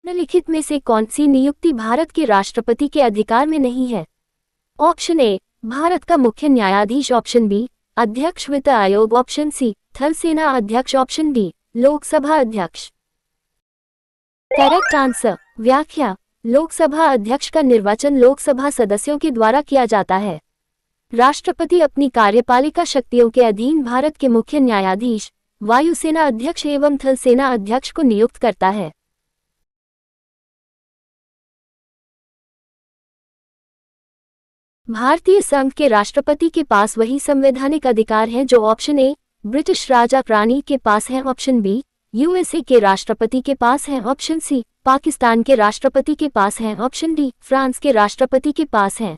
निम्नलिखित में से कौन सी नियुक्ति भारत के राष्ट्रपति के अधिकार में नहीं है? ऑप्शन ए, भारत का मुख्य न्यायाधीश। ऑप्शन बी, अध्यक्ष वित्त आयोग। ऑप्शन सी, थल सेना अध्यक्ष। ऑप्शन डी, लोकसभा अध्यक्ष। Correct answer. व्याख्या: लोकसभा अध्यक्ष का निर्वाचन लोकसभा सदस्यों के द्वारा किया जाता है। राष्ट्रपति अपनी कार्यपालिका शक्तियों के अधीन भारत के मुख्य न्यायाधीश, वायुसेना अध्यक्ष एवं थल सेना अध्यक्ष को नियुक्त करता है। भारतीय संघ के राष्ट्रपति के पास वही संवैधानिक अधिकार हैं जो option A, British Raja Rani के पास है। ऑप्शन बी, यूएसए के राष्ट्रपति के पास है। ऑप्शन सी, पाकिस्तान के राष्ट्रपति के पास है। ऑप्शन डी, फ्रांस के राष्ट्रपति के पास है।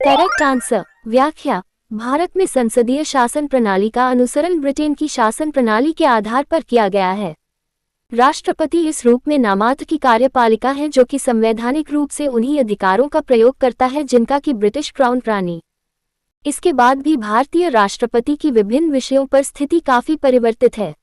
Correct answer. व्याख्या: भारत में संसदीय शासन प्रणाली का अनुसरण ब्रिटेन की शासन प्रणाली के आधार पर किया गया है। राष्ट्रपति इस रूप में नामात्र की कार्यपालिका है जो कि संवैधानिक रूप से उन्हीं अधिकारों का प्रयोग करता है जिनका कि ब्रिटिश क्राउन रानी। इसके बाद भी भारतीय राष्ट्रपति की विभिन्न विषयों पर स्थिति काफी परिवर्तित है।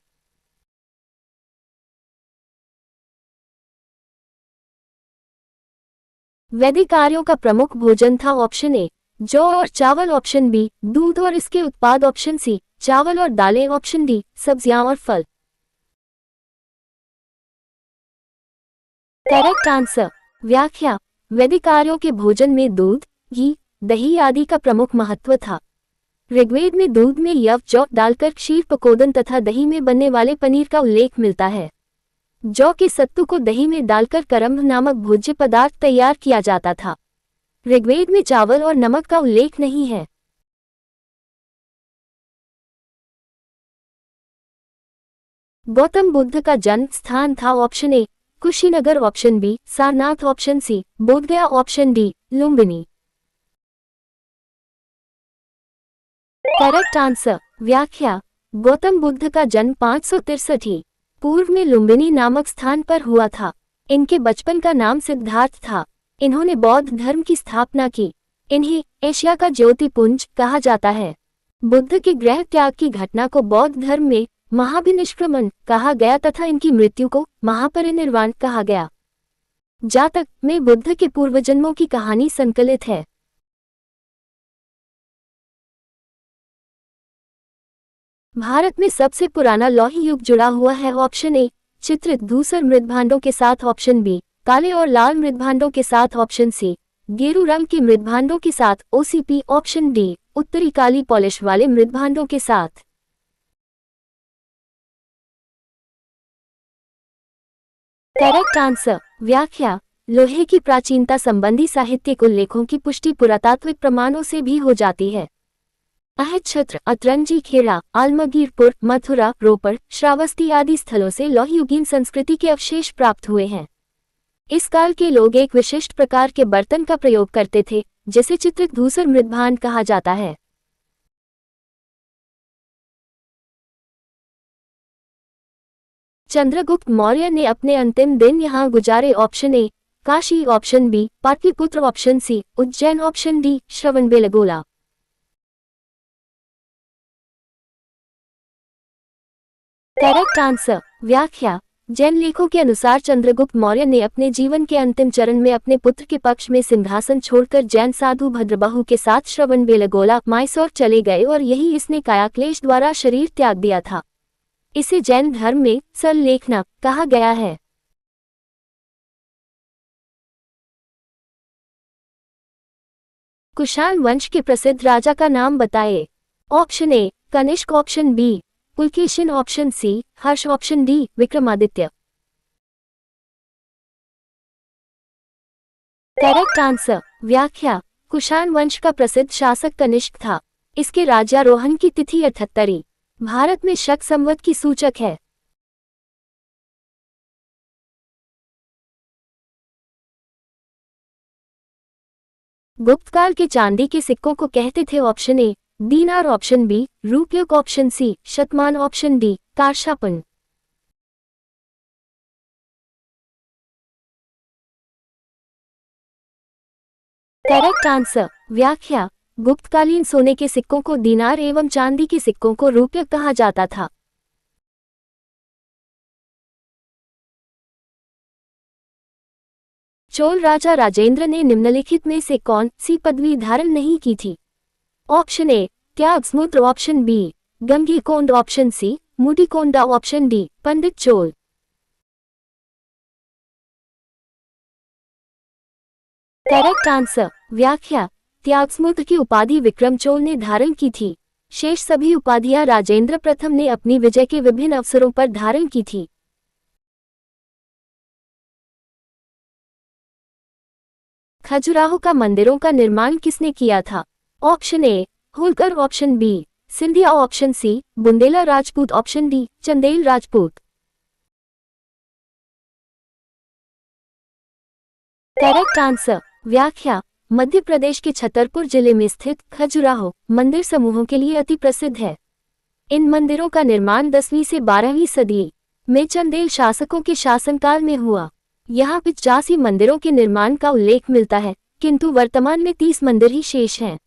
वैदिक आर्यों का प्रमुख भोजन था। ऑप्शन ए, जौ और चावल। ऑप्शन बी, दूध और इसके उत्पाद। ऑप्शन सी, चावल और दालें। ऑप्शन डी, सब्जियां और फल। Correct answer. व्याख्या: वैदिक आर्यों के भोजन में दूध, घी, दही आदि का प्रमुख महत्व था। ऋग्वेद में दूध में यव जौ डालकर क्षीर पकोदन तथा दही में बनने वाले पनीर का उल्लेख मिलता है। जौ के सत्तू को दही में डालकर करम्भ नामक भोज्य पदार्थ तैयार किया जाता था। ऋग्वेद में चावल और नमक का उल्लेख नहीं है। गौतम बुद्ध का जन्म स्थान था। Option A, Kushinagar. Option B, Sarnath. Option C, Bodhgaya. Option D, Lumbini. Correct answer. व्याख्या: गौतम बुद्ध का जन्म 563 पूर्व में लुम्बिनी नामक स्थान पर हुआ था। इनके बचपन का नाम सिद्धार्थ था। इन्होंने बौद्ध धर्म की स्थापना की। इन्हें एशिया का ज्योतिपुंज कहा जाता है। बुद्ध के गृह त्याग की घटना को बौद्ध धर्म में महाभिनिष्क्रमण कहा गया तथा इनकी मृत्यु को महापरिनिर्वाण कहा गया। जातक में बुद्ध के पूर्वजन्मों की कहानी संकलित है। भारत में सबसे पुराना लौह युग जुड़ा हुआ है। ऑप्शन ए, चित्रित धूसर मृदभांडों के साथ। ऑप्शन बी, काले और लाल मृदभांडों के साथ। ऑप्शन सी, गेरू रंग के मृदभांडों के साथ। ओसीपी। ऑप्शन डी, उत्तरी काली पॉलिश वाले मृदभांडों के साथ। Correct answer. व्याख्या: लोहे की प्राचीनता संबंधी साहित्यिक उल्लेखों की पुष्टि पुरातात्विक प्रमाणों से भी हो जाती है। अहच्छत्र, अतरंजी खेड़ा, आलमगीरपुर, मथुरा, रोपड़, श्रावस्ती आदि स्थलों से लौहयुगीन संस्कृति के अवशेष प्राप्त हुए हैं। इस काल के लोग एक विशिष्ट प्रकार के बर्तन का प्रयोग करते थे जिसे चित्रित धूसर मृदभांड कहा जाता है। चंद्रगुप्त मौर्य ने अपने अंतिम दिन यहाँ गुजारे। Option A, Kashi. Option B, Pataliputra. Option C, Ujjain. Option D, Shravanabelagola. Correct answer. व्याख्या: जैन लेखों के अनुसार चंद्रगुप्त मौर्य ने अपने जीवन के अंतिम चरण में अपने पुत्र के पक्ष में सिंहासन छोड़कर जैन साधु भद्रबाहु के साथ श्रवणबेलगोला माइसोर चले गए और यही इसने कायाक्लेश द्वारा शरीर त्याग दिया था। इसे जैन धर्म में सल्लेखना कहा गया है। कुषाण वंश के प्रसिद्ध राजा का नाम बताएं। Option A, Kanishka. Option B, Pulakeshin. Option C, Harsha. Option D, Vikramaditya. Correct answer. व्याख्या: कुषाण वंश का प्रसिद्ध शासक कनिष्क था। इसके राज्यारोहण की तिथि 78 भारत में शक संवत की सूचक है। गुप्तकाल के चांदी के सिक्कों को कहते थे। ऑप्शन ए, दीनार। ऑप्शन बी, रूपयुग। ऑप्शन सी, शतमान। ऑप्शन डी, कारशापन। Correct answer. व्याख्या: गुप्तकालीन सोने के सिक्कों को दीनार एवं चांदी के सिक्कों को रूपयुग कहा जाता था। चोल राजा राजेंद्र ने निम्नलिखित में से कौन सी पदवी धारण नहीं की थी? Option A Tyagasamudra, option B Gangaikonda, option C Mudikonda, option D Pandit Chola. Correct answer. व्याख्या। त्यागसमुद्र की उपाधि विक्रम चोल ने धारण की थी। शेष सभी उपाधियां राजेंद्र प्रथम ने अपनी विजय के विभिन्न अवसरों पर धारण की थी। खजुराहो का मंदिरों का निर्माण किसने किया था? Option A Holkar, option B Scindia, option C Bundela Rajput, option D Chandel Rajput. Correct answer. व्याख्या। मध्य प्रदेश के छतरपुर जिले में स्थित खजुराहो मंदिर समूहों के लिए अति प्रसिद्ध है। इन मंदिरों का निर्माण 10वीं से 12वीं सदी में चंदेल शासकों के शासनकाल में हुआ। यहाँ 85 मंदिरों के निर्माण का उल्लेख मिलता है, किंतु वर्तमान में 30 मंदिर ही शेष हैं।